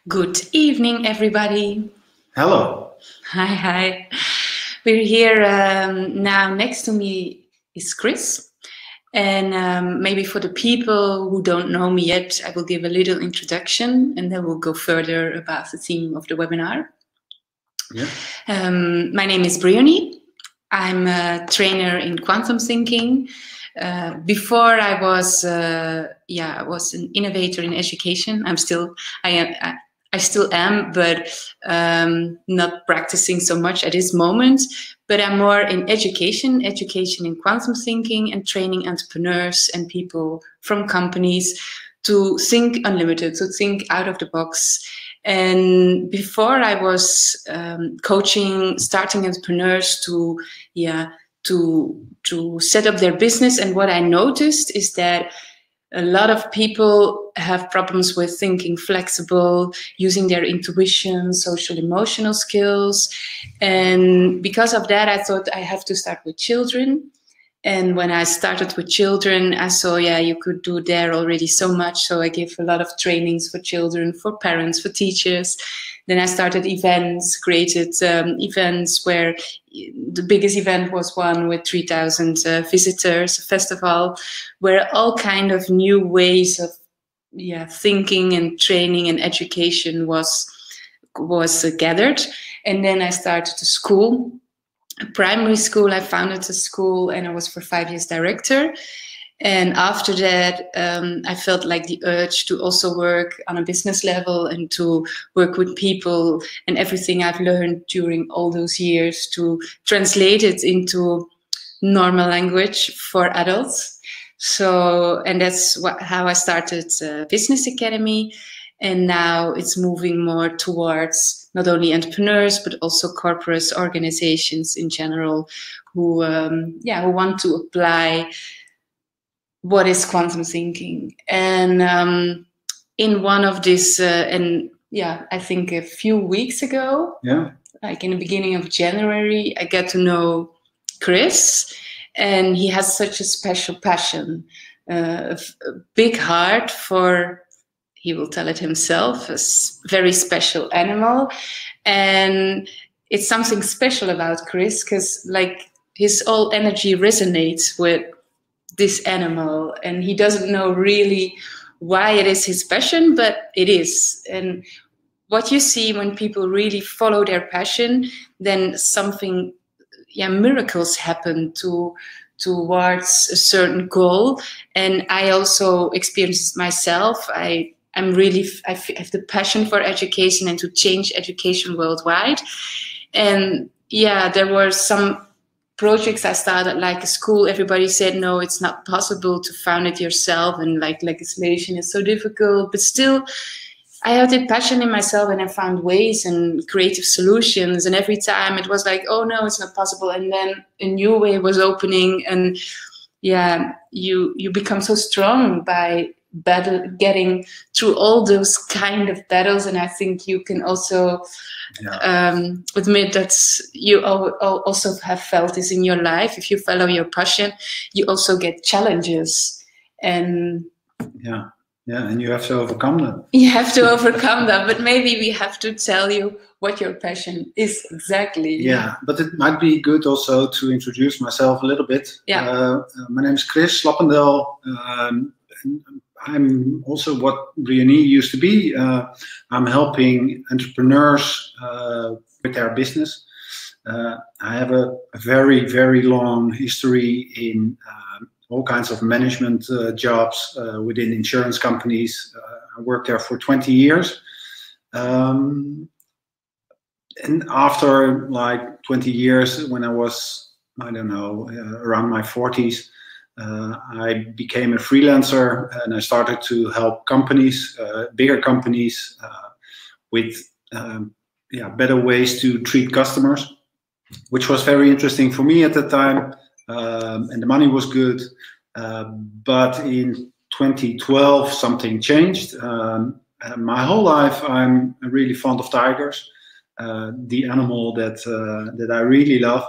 Good evening, everybody. Hello. Hi. We're here now. Next to me is Chris. And maybe for the people who don't know me yet, I will give a little introduction and then we'll go further about the theme of the webinar. Yeah. My name is Briony. I'm a trainer in quantum thinking. Before I was an innovator in education. I still am, but not practicing so much at this moment. But I'm more in education in quantum thinking, and training entrepreneurs and people from companies to think unlimited, to think out of the box. And before I was coaching starting entrepreneurs to set up their business. And what I noticed is that a lot of people have problems with thinking flexible, using their intuition, social emotional skills. And because of that, I thought I have to start with children. And when I started with children, I saw, you could do there already so much. So I give a lot of trainings for children, for parents, for teachers. Then I started events, created events where the biggest event was one with 3,000 visitors, a festival where all kind of new ways of thinking and training and education was gathered. And then I started a school. Primary school, I founded a school and I was for 5 years director. And after that, I felt like the urge to also work on a business level and to work with people and everything I've learned during all those years to translate it into normal language for adults. So, and that's how I started Business Academy. And now it's moving more towards not only entrepreneurs, but also corporate organizations in general who want to apply what is quantum thinking. And in one of this, I think a few weeks ago, like in the beginning of January, I got to know Chris, and he has such a special passion, a big heart for, he will tell it himself, a very special animal. And it's something special about Chris because like his whole energy resonates with this animal, and he doesn't know really why it is his passion, but it is. And what you see when people really follow their passion, then something, miracles happen towards a certain goal. And I also experienced myself. I have the passion for education and to change education worldwide. And there were some projects I started, like a school. Everybody said, no, it's not possible to found it yourself. And like legislation is so difficult, but still I had the passion in myself and I found ways and creative solutions. And every time it was like, oh no, it's not possible. And then a new way was opening. And you become so strong by getting through all those kind of battles. And I think you can also admit that you also have felt this in your life. If you follow your passion, you also get challenges. And and you have to overcome them. You have to overcome them, but maybe we have to tell you what your passion is exactly. Yeah, but it might be good also to introduce myself a little bit. My name is Chris Slappendel. I'm also what Briony used to be. I'm helping entrepreneurs with their business. I have a very, very long history in all kinds of management jobs within insurance companies. I worked there for 20 years. And after like 20 years, when I was, I don't know, around my 40s, I became a freelancer and I started to help companies, bigger companies, with better ways to treat customers, which was very interesting for me at the time. And the money was good. But in 2012, something changed. My whole life, I'm really fond of tigers, the animal that I really love.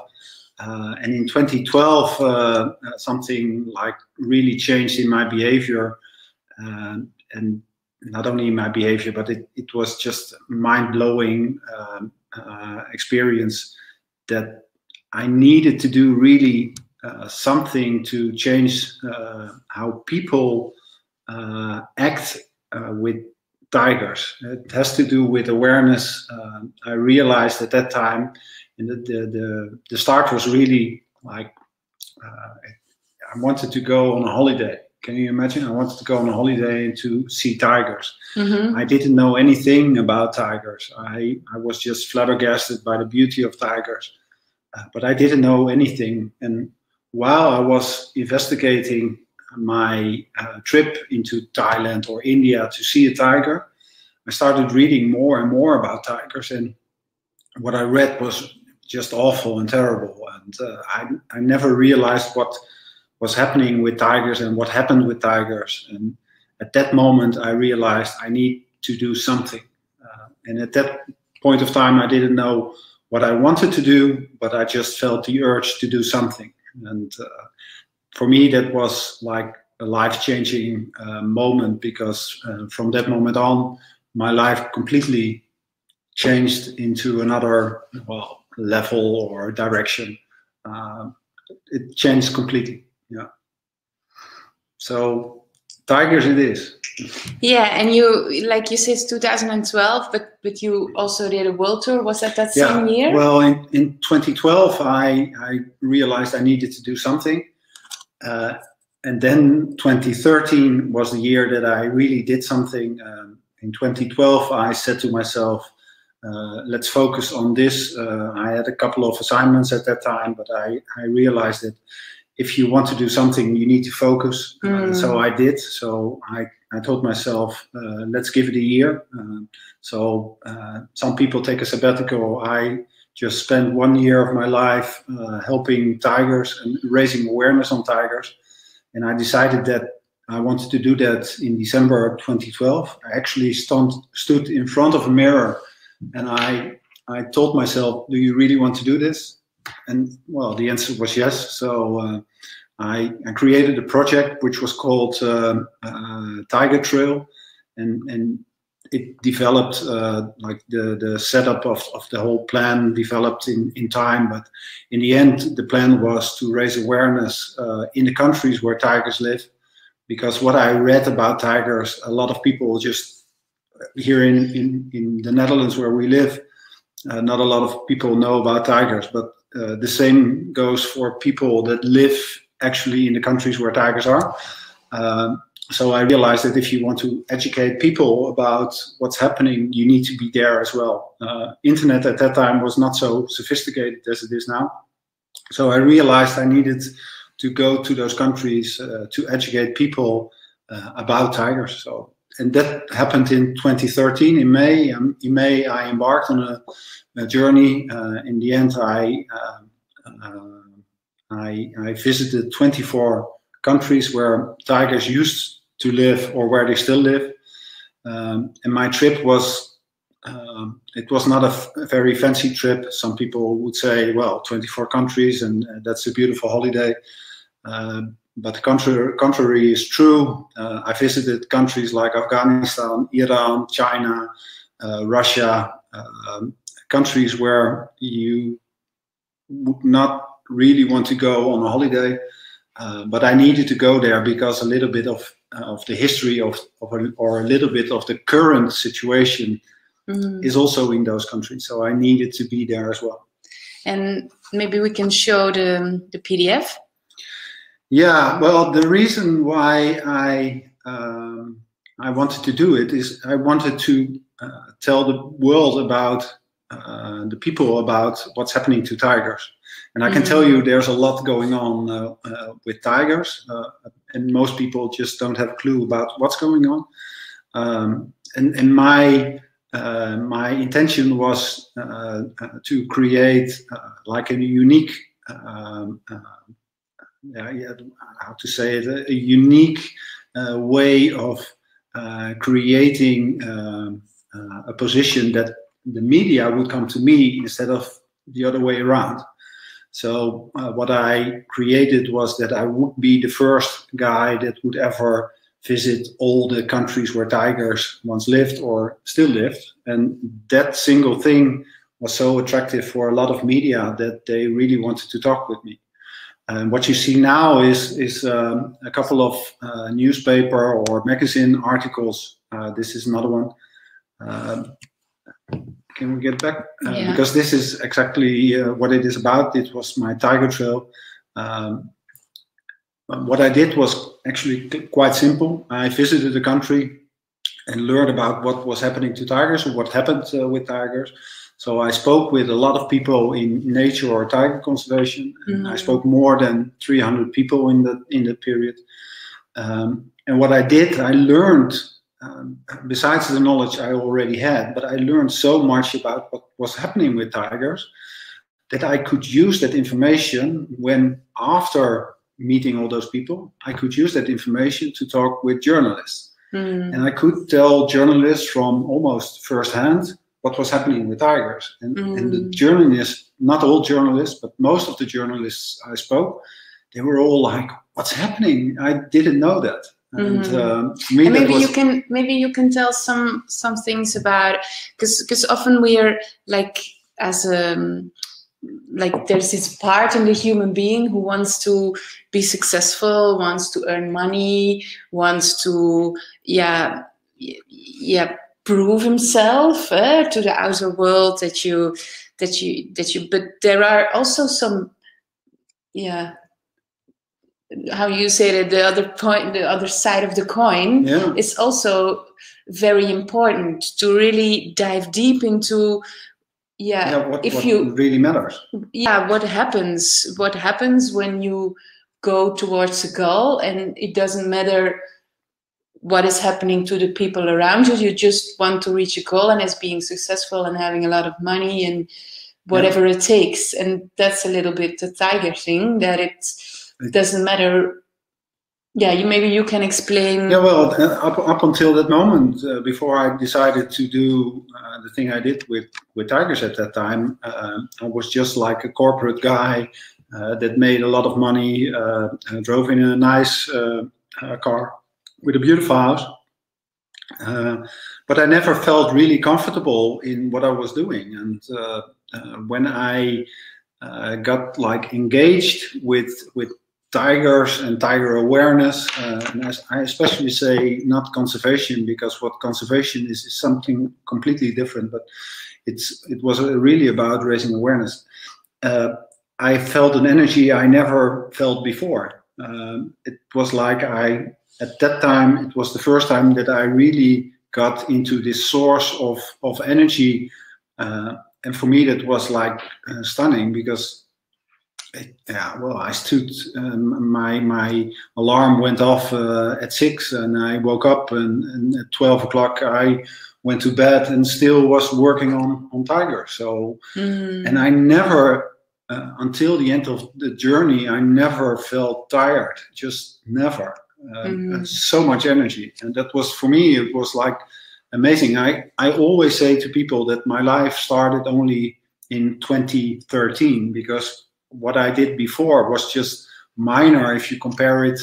And in 2012, something like really changed in my behavior. And not only my behavior, but it was just mind-blowing experience that I needed to do really something to change how people act with tigers. It has to do with awareness. I realized at that time, and the start was really like I wanted to go on a holiday. Can you imagine? I wanted to go on a holiday and to see tigers. Mm-hmm. I didn't know anything about tigers. I was just flabbergasted by the beauty of tigers, but I didn't know anything. And while I was investigating my trip into Thailand or India to see a tiger, I started reading more and more about tigers, and what I read was just awful and terrible. And I never realized what was happening with tigers and what happened with tigers. And at that moment, I realized I need to do something. And at that point of time, I didn't know what I wanted to do, but I just felt the urge to do something. And for me, that was like a life-changing moment, because from that moment on, my life completely changed into another level or direction. It changed completely. Yeah. So tigers it is. Yeah, and you, like you said, 2012, but you also did a world tour. Was that same year? Well, in 2012, I realized I needed to do something. And then 2013 was the year that I really did something. In 2012, I said to myself, let's focus on this. I had a couple of assignments at that time, but I realized that if you want to do something, you need to focus. So I did. So I told myself, let's give it a year. So some people take a sabbatical. I just spent 1 year of my life helping tigers and raising awareness on tigers. And I decided that I wanted to do that in December 2012. I actually stood in front of a mirror, and I told myself, do you really want to do this? And well, the answer was yes. So I created a project which was called Tiger Trail, and it developed like the setup of the whole plan developed in time. But in the end, the plan was to raise awareness in the countries where tigers live, because what I read about tigers, a lot of people just here in the Netherlands where we live, not a lot of people know about tigers, but the same goes for people that live actually in the countries where tigers are. So I realized that if you want to educate people about what's happening, you need to be there as well. Internet at that time was not so sophisticated as it is now. So I realized I needed to go to those countries to educate people about tigers. So, and that happened in 2013 in May. In May, I embarked on a journey. In the end, I visited 24 countries where tigers used to live or where they still live. And my trip was, it was not a very fancy trip. Some people would say, well, 24 countries and that's a beautiful holiday. But the contrary is true. I visited countries like Afghanistan, Iran, China, Russia, countries where you would not really want to go on a holiday. But I needed to go there because a little bit of the history or a little bit of the current situation is also in those countries. So I needed to be there as well. And maybe we can show the PDF. Yeah, well, the reason why I wanted to do it is I wanted to tell the world about the people about what's happening to tigers. And I can tell you there's a lot going on with tigers, and most people just don't have a clue about what's going on. And my intention was to create like a unique how to say it, a unique way of creating a position that the media would come to me instead of the other way around. So what I created was that I would be the first guy that would ever visit all the countries where tigers once lived or still lived. And that single thing was so attractive for a lot of media that they really wanted to talk with me. And what you see now is a couple of newspaper or magazine articles. This is another one. Can we get back? Yeah. Because this is exactly what it is about. It was my tiger trail. What I did was actually quite simple. I visited the country and learned about what was happening to tigers or what happened with tigers. So I spoke with a lot of people in nature or tiger conservation. And I spoke more than 300 people in that period. And what I did, I learned, besides the knowledge I already had, but I learned so much about what was happening with tigers that I could use that information when, after meeting all those people, I could use that information to talk with journalists. And I could tell journalists from almost firsthand what was happening with tigers. And the journalists, not all journalists, but most of the journalists I spoke, they were all like, what's happening? I didn't know that. And me, and maybe was, you can tell some things about, because often we are like, as like there's this part in the human being who wants to be successful, wants to earn money, wants to prove himself to the outer world that you but there are also some how you say that the other side of the coin is also very important, to really dive deep into what really matters. What happens when you go towards a goal, and it doesn't matter what is happening to the people around you. You just want to reach a goal, and as being successful and having a lot of money and whatever it takes. And that's a little bit the tiger thing, that it doesn't matter. Maybe you can explain. Well, up until that moment, before I decided to do the thing I did with tigers at that time, I was just like a corporate guy that made a lot of money, drove in a nice car with a beautiful house. But I never felt really comfortable in what I was doing. And when I got like engaged with tigers and tiger awareness, and I especially say not conservation, because what conservation is something completely different, but it was really about raising awareness. I felt an energy I never felt before. It was like at that time, it was the first time that I really got into this source of energy, and for me that was like stunning, because I stood, my alarm went off at 6, and I woke up, and at 12 o'clock I went to bed and still was working on tigers. So, and I never, until the end of the journey, I never felt tired, just never. So much energy, and that was, for me, it was like amazing. I always say to people that my life started only in 2013, because what I did before was just minor if you compare it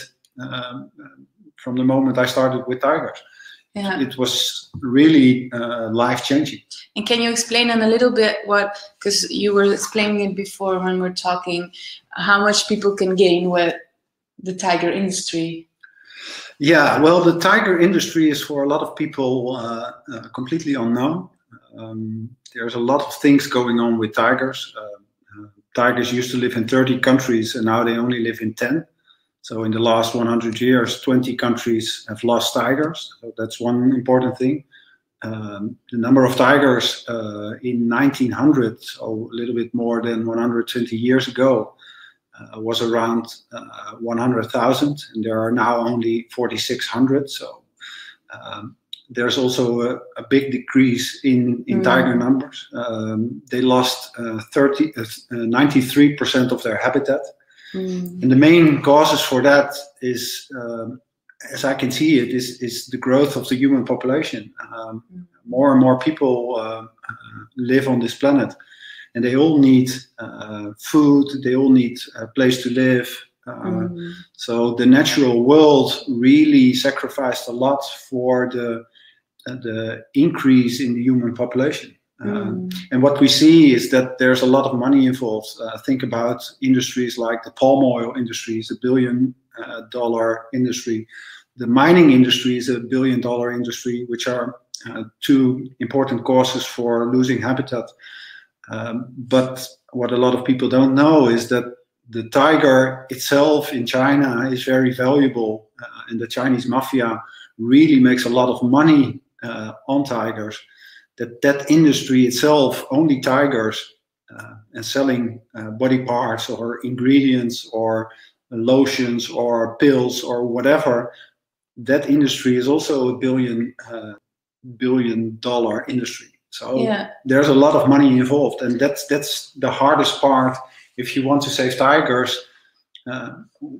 from the moment I started with tigers. It was really life-changing. And can you explain in a little bit because you were explaining it before when we're talking, how much people can gain with the tiger industry? Yeah, well, the tiger industry is, for a lot of people, completely unknown. There's a lot of things going on with tigers. Tigers used to live in 30 countries, and now they only live in 10. So in the last 100 years, 20 countries have lost tigers. So that's one important thing. The number of tigers in 1900, so a little bit more than 120 years ago, was around 100,000, and there are now only 4,600. So there's also a big decrease in tiger numbers. They lost 93% of their habitat. And the main causes for that is, as I can see it, is the growth of the human population. More and more people live on this planet, and they all need food, they all need a place to live, So the natural world really sacrificed a lot for the increase in the human population. And what we see is that there's a lot of money involved. Think about industries like the palm oil industry is $1 billion industry. The mining industry is $1 billion industry, which are two important causes for losing habitat. But what a lot of people don't know is that the tiger itself in China is very valuable, and the Chinese mafia really makes a lot of money on tigers. That industry itself, only tigers, and selling body parts or ingredients or lotions or pills or whatever, that industry is also $1 billion industry. So there's a lot of money involved, and that's the hardest part. If you want to save tigers,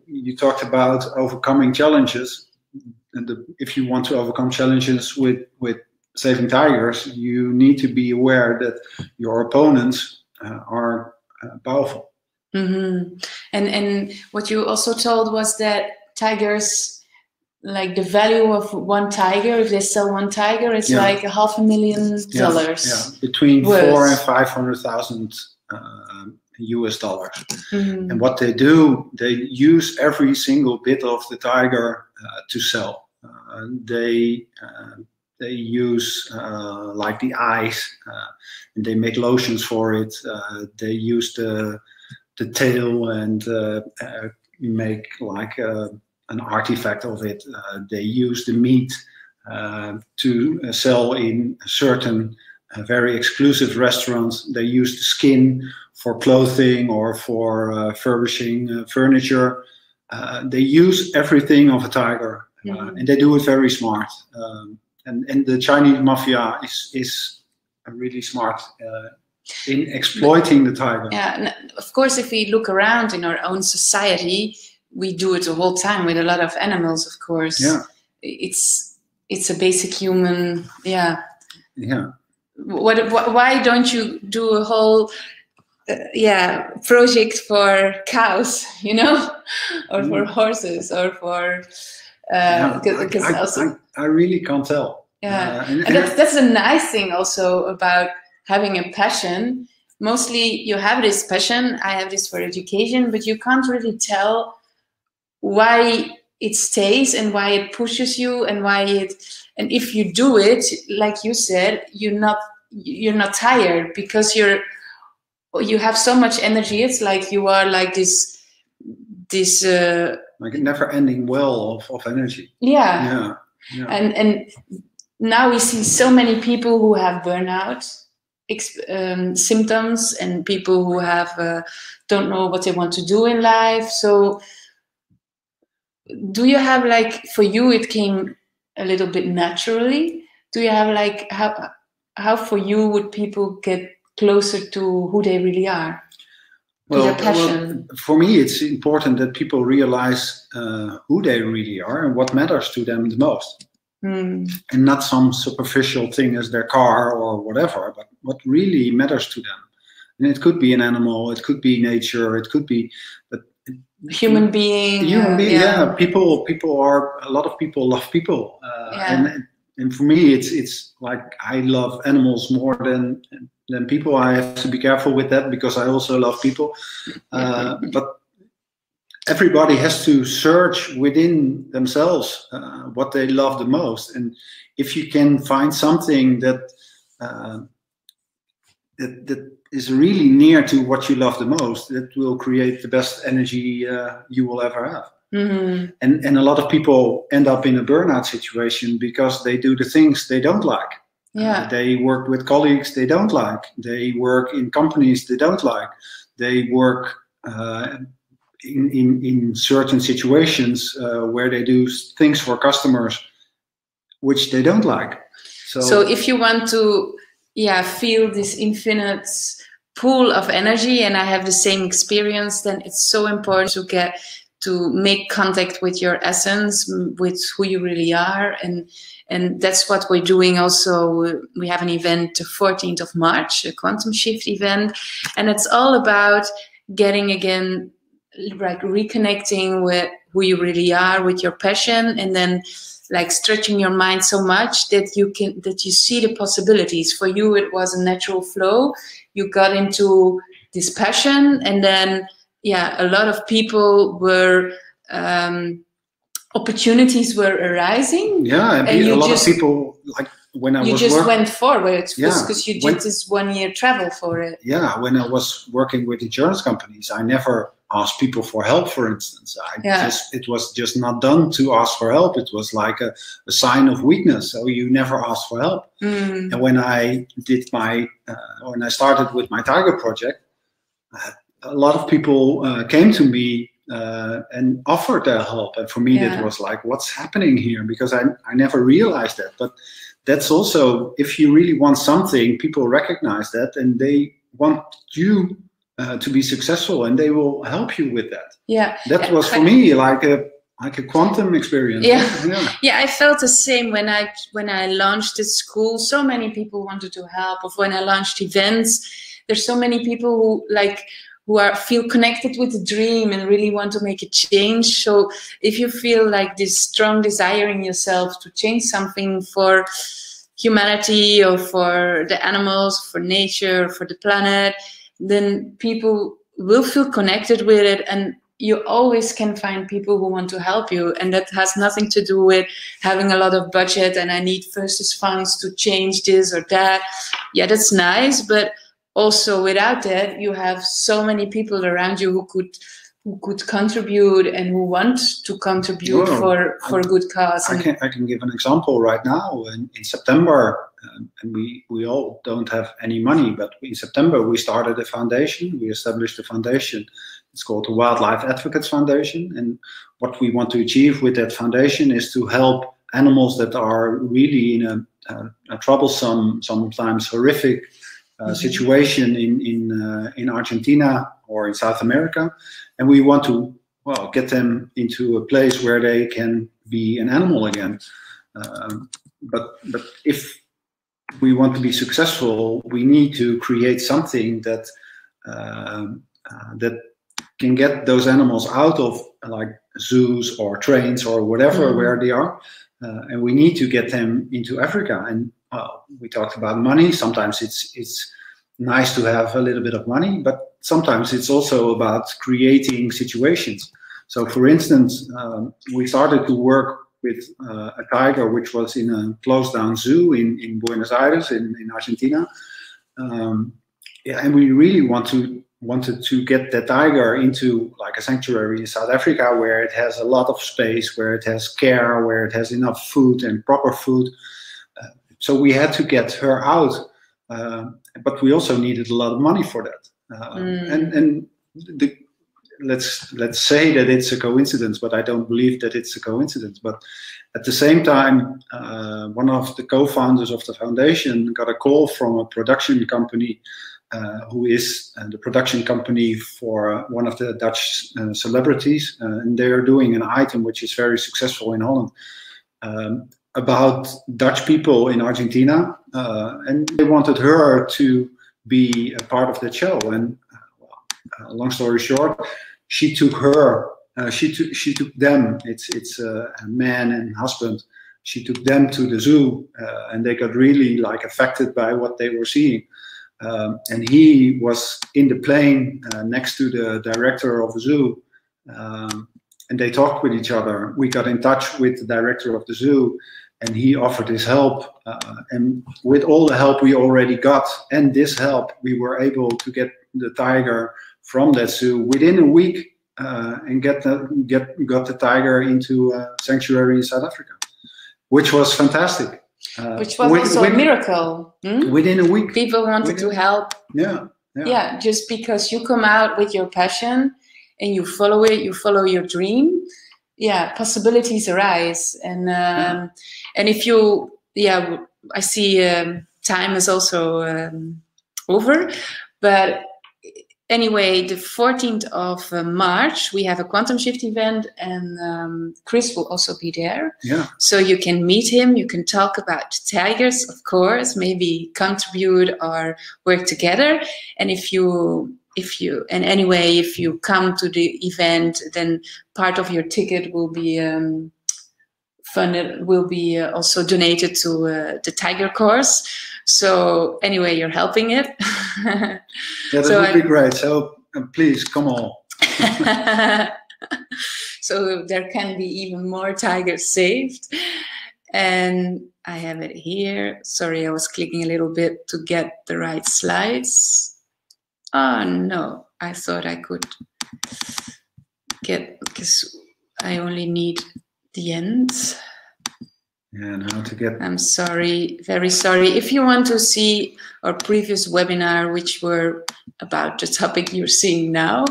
you talked about overcoming challenges, and if you want to overcome challenges with saving tigers, you need to be aware that your opponents are powerful. And what you also told was that tigers, like the value of one tiger, if they sell one tiger, it's like $500,000. Between $400,000 and $500,000 US dollars. And what they do, they use every single bit of the tiger to sell. They use like the eyes, and they make lotions for it. They use the tail and make like an artifact of it. They use the meat to sell in certain very exclusive restaurants. They use the skin for clothing or for furbishing furniture. They use everything of a tiger, and they do it very smart. And the Chinese mafia is really smart in exploiting the tiger. Yeah, and of course, if we look around in our own society, we do it the whole time with a lot of animals. Of course, it's a basic human. Why don't you do a whole project for cows, or for horses, or for I really can't tell. And that's a nice thing also about having a passion. Mostly you have this passion, I have this for education, but you can't really tell why it stays and why it pushes you and and if you do it, like you said, you're not tired because you have so much energy. It's like you are like this like a never-ending well of energy. And now we see so many people who have burnout symptoms, and people who have don't know what they want to do in life. So do you have, like, for you it came a little bit naturally? Do you have like how for you would people get closer to who they really are? Well, for me, it's important that people realize who they really are and what matters to them the most. And not some superficial thing as their car or whatever, but what really matters to them. And it could be an animal, it could be nature, it could be human being. People are, a lot of people love people. And for me, it's like I love animals more than people. I have to be careful with that because I also love people. But everybody has to search within themselves what they love the most. And if you can find something that is really near to what you love the most, that will create the best energy you will ever have. And a lot of people end up in a burnout situation because they do the things they don't like. They work with colleagues they don't like. They work in companies they don't like. They work in certain situations where they do things for customers which they don't like. So if you want to feel this infinite pool of energy, and I have the same experience, then it's so important to make contact with your essence, with who you really are. And that's what we're doing also. We have an event the 14th of March, a Quantum Shift event, and it's all about getting again like reconnecting with who you really are, with your passion, and then like stretching your mind so much that you see the possibilities. For you, it was a natural flow. You got into this passion, and then a lot of people were opportunities were arising. Yeah, and a lot of people, like when I was went forward because you did this 1 year travel for it. Yeah, when I was working with insurance companies, I never asked people for help, for instance. It was just not done to ask for help. It was like a sign of weakness. So you never ask for help. And when I did when I started with my Tiger project, a lot of people came to me and offered their help. And for me, that was like, what's happening here? Because I never realized that. But that's also, if you really want something, people recognize that and they want you to be successful, and they will help you with that. Yeah, that was for me like a quantum experience. Yeah, I felt the same when I launched the school. So many people wanted to help. Or when I launched events, there's so many people who feel connected with the dream and really want to make a change. So if you feel like this strong desire in yourself to change something for humanity or for the animals, for nature, for the planet, then people will feel connected with it, and you always can find people who want to help you. And that has nothing to do with having a lot of budget and I need first funds to change this or that. Yeah, that's nice, but also without that, you have so many people around you who could contribute and who want to contribute for a good cause. I can give an example right now. In September, and we all don't have any money, but in September we started a foundation. We established a foundation. It's called the Wildlife Advocates Foundation. And what we want to achieve with that foundation is to help animals that are really in a troublesome, sometimes horrific situation in Argentina or in South America. And we want to, get them into a place where they can be an animal again. But if we want to be successful, we need to create something that that can get those animals out of like zoos or trains or whatever where they are, and we need to get them into Africa. And we talked about money. Sometimes it's nice to have a little bit of money, but sometimes it's also about creating situations. So, for instance, we started to work with a tiger which was in a closed-down zoo in Buenos Aires in Argentina, and we really wanted to get the tiger into like a sanctuary in South Africa where it has a lot of space, where it has care, where it has enough food and proper food. So we had to get her out, but we also needed a lot of money for that. Let's say that it's a coincidence, but I don't believe that it's a coincidence. But at the same time, one of the co-founders of the foundation got a call from a production company who is the production company for one of the Dutch celebrities. And they're doing an item which is very successful in Holland about Dutch people in Argentina. And they wanted her to be a part of the show. And long story short, she took them. It's a man and husband. She took them to the zoo, and they got really like affected by what they were seeing. And he was in the plane next to the director of the zoo, and they talked with each other. We got in touch with the director of the zoo, and he offered his help. And with all the help we already got, and this help, we were able to get the tiger from that zoo within a week, and got the tiger into a sanctuary in South Africa, which was fantastic. Which was also a miracle. Within a week. People wanted to help. Yeah, just because you come out with your passion and you follow it, you follow your dream. Yeah, possibilities arise. And and if you, I see time is also over. But anyway, the 14th of March, we have a Quantum Shift event, and Chris will also be there. Yeah. So you can meet him, you can talk about tigers, of course, maybe contribute or work together. And if you if you come to the event, then part of your ticket will be funded, will be also donated to the Tiger course. So anyway, you're helping it. Yeah, that would be great. So please come on. So there can be even more tigers saved. And I have it here. Sorry, I was clicking a little bit to get the right slides. Oh no, I thought I could get, because I only need the end. And how to get... I'm sorry, very sorry. If you want to see our previous webinar, which were about the topic you're seeing now,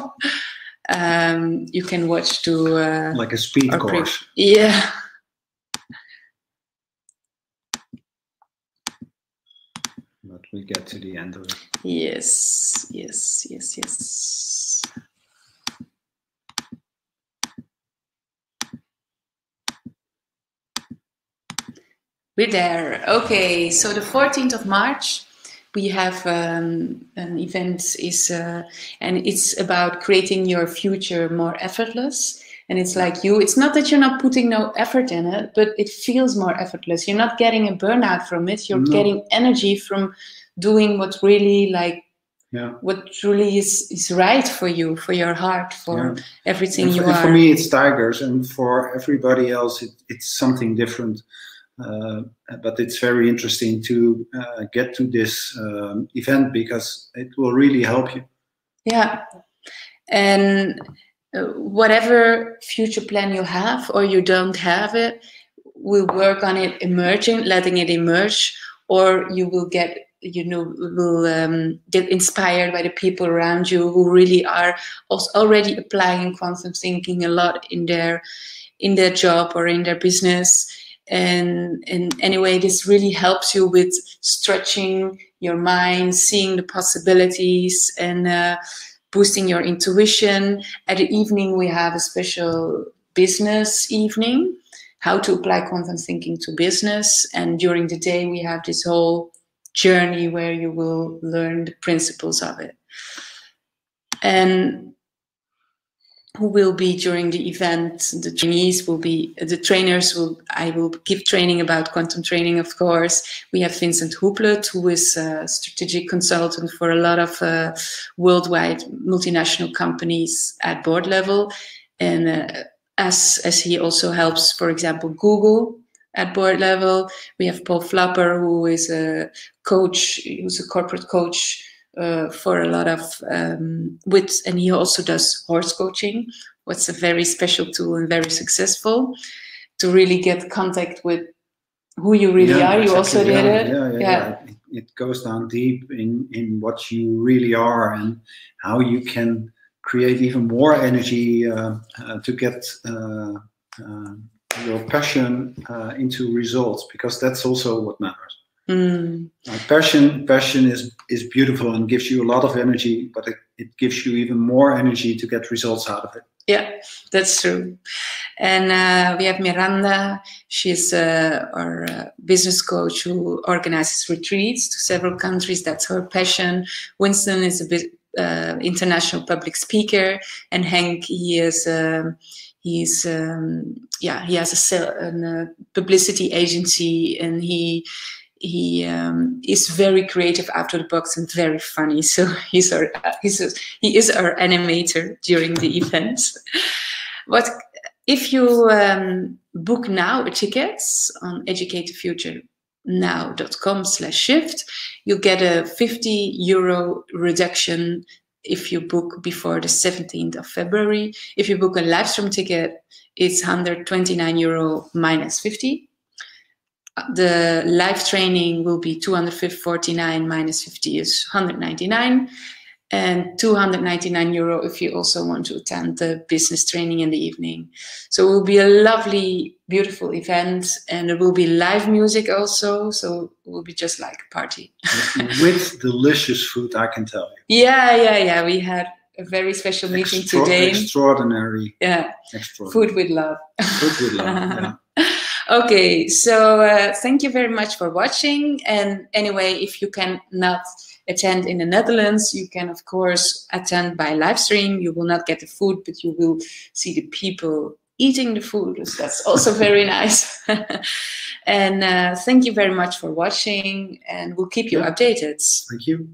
you can watch to... like a speed course. Yeah. But we get to the end of it. Yes, yes, yes, yes. We're there. Okay, so the 14th of March, we have an event, and it's about creating your future more effortless. And it's like it's not that you're not putting no effort in it, but it feels more effortless. You're not getting a burnout from it. You're getting energy from doing what really what truly is right for you, for your heart, for everything you are. For me, it's tigers, and for everybody else, it's something different. But it's very interesting to get to this event, because it will really help you. Yeah, and whatever future plan you have or you don't have it, we'll work on it emerging, letting it emerge, or you will get, get inspired by the people around you who really are also already applying quantum thinking a lot in their job or in their business. And anyway, this really helps you with stretching your mind, seeing the possibilities, and boosting your intuition. At the evening, we have a special business evening, how to apply quantum thinking to business. And during the day, we have this whole journey where you will learn the principles of it. And who will be during the event? The trainees will be, the trainers will, I will give training about quantum training, of course. We have Vincent Hooplet, who is a strategic consultant for a lot of worldwide multinational companies at board level. And as he also helps, for example, Google at board level. We have Paul Flapper, who is a coach, who's a corporate coach for a lot of and he also does horse coaching, what's a very special tool and very successful to really get contact with who you really are. You also did it. Yeah. It goes down deep in what you really are and how you can create even more energy to get your passion into results, because that's also what matters. Passion is beautiful and gives you a lot of energy, but it gives you even more energy to get results out of it. Yeah, that's true. And we have Miranda. She's our business coach who organizes retreats to several countries. That's her passion. Winston is a bit international public speaker, and Henk, he has a publicity agency, and he is very creative, out of the box, and very funny. So he is our animator during the events. But if you book now tickets on educatethefuturenow.com/shift, you get a €50 reduction if you book before the 17th of February. If you book a live stream ticket, it's €129 minus 50. The live training will be €249 minus 50 is €199, and €299 if you also want to attend the business training in the evening. So it will be a lovely, beautiful event, and there will be live music also. So it will be just like a party. With delicious food, I can tell you. Yeah. We had a very special meeting today. Extraordinary. Yeah. Extraordinary. Food with love. Food with love, yeah. Okay, so thank you very much for watching. And anyway, if you cannot attend in the Netherlands, you can of course attend by live stream. You will not get the food, but you will see the people eating the food. So that's also very nice. And thank you very much for watching, and we'll keep you updated. Thank you.